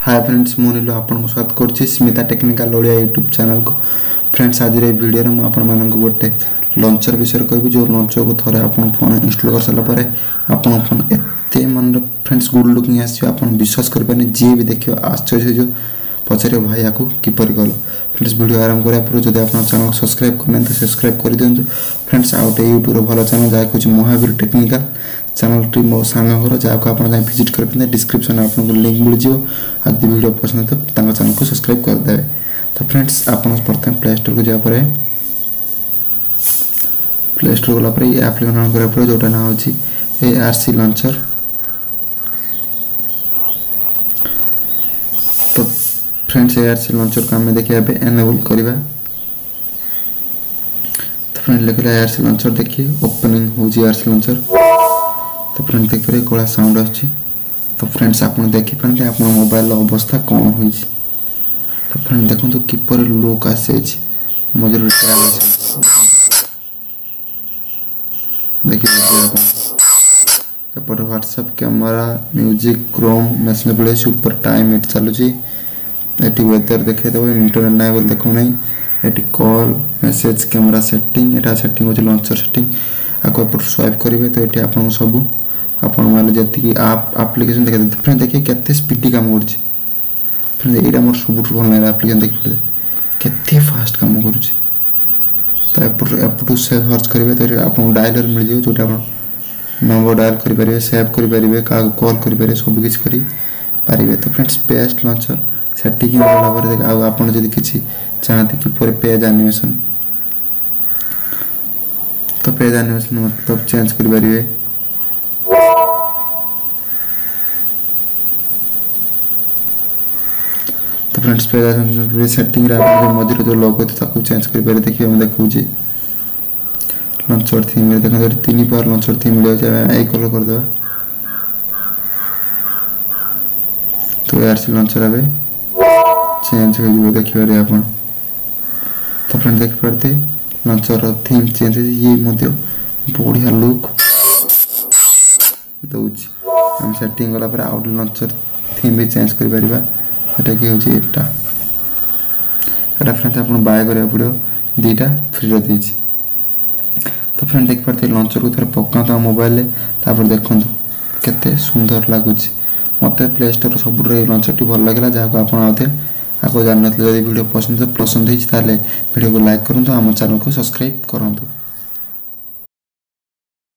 Hi friends मुझे आपको स्वागत करुच्ची Smita technical Odia YouTube channel को। फ्रेंड्स आज वीडियो में मुझे गोटे लॉन्चर विषय कहि जो लॉन्चर को थोड़े आप फोन इंस्टॉल कर सारापर आप फोन एत मन फ्रेंड्स गुड लुकिंग आप विश्वास करें जी भी देखिए आश्चर्य जो पचारे भाई या किपर कल। फ्रेंड्स वीडियो आरंभ करा पूर्व जब आप चैनल को सब्सक्राइब करना तो सब्सक्राइब कर दिखाँ। फ्रेंड्स आउ गए यूट्यूब भल चैनल जहाँ हूँ महावीर टेक्निकल चैनल टी मो सांग घर जहाँ आप विजिट करें डिस्क्रिप्शन आपको लिंक मिल जाए। आदि वीडियो पसंद तो चैनल को सब्सक्राइब करदे। तो फ्रेंड्स आप प्रथम प्ले स्टोर को जापर प्ले स्टोर गलापर ये एप्लिकेशन ऑन करा पड़े जोटा ना हो ARC लॉन्चर। तो फ्रेंड्स ARC लॉन्चर को आम देखिए एनेबल करवा। तो फ्रेंड लिखा ARC लॉन्चर देखिए ओपनिंग हो ARC लॉन्चर। तो फ्रेंड देखिए कला साउंड आछी। तो फ्रेंड्स आप देखिपारे आप मोबाइल अवस्था कौन हो। तो फ्रेंड देखो तो किपर लुक आसे मझे देखिए WhatsApp camera music Chrome message super time एट चलुची। एटी वेदर देखे देव इंटरनेट ना बोल देखो नहीं। एटी कॉल मेसेज कैमरा सेटिंग एटा सेटिंग हो लॉन्चर सेटिंग आपको स्वाइप करेंगे। तो ये आप सब आप जी आप आप्लिकेसन देखिए फ्रेंड देखिए केते स्पीडी काम कर फ्रेंड यहाँ मोर सब भल लगे आप्लिकेसन देखिए केते फास्ट काम कर। तो सर्च करेंगे तो आपको डायलर मिल जाए जोटा आप नंबर डायल करेंगे सेव करेंगे क्या कॉल करेंगे सब किसी करेंगे। तो फ्रेंड्स पेस्ट लॉन्चर सेटिंग गला आप किसी चाहते कि पेज एनिमेशन तो पेज एनिमेशन मतलब चेंज करेंगे। तो फ्रेंड्स पेज सेटिंग मझे जो लोगो थी चेंज कर देखिए मैं देखूँ लॉन्चर थीम देखो 3 पावर लॉन्चर थीम मिल जाए कलर करदे। तो ARC लॉन्चर ए चेंज हो देखिए आप। तो फ्रेंड देखिए लॉन्चर थीम चेंज ये बढ़िया लुक दूसरी आम सेटिंग गलापर आउट लॉन्चर थीम भी चेंज कर कि हूँ यहाँ फ्रेंड आप बाय करा पड़ो दीटा फ्री देती। तो फ्रेंड देख पारे लॉन्चर को थोड़े पकाता मोबाइल देखो केते सुंदर लगुच। मत प्ले स्टोर सब लॉन्चर टी भल लगे जहाँ आप आगे जान वीडियो पसंद होती वीडियो को लाइक करूँ आम चैनल को सब्सक्राइब करूँ।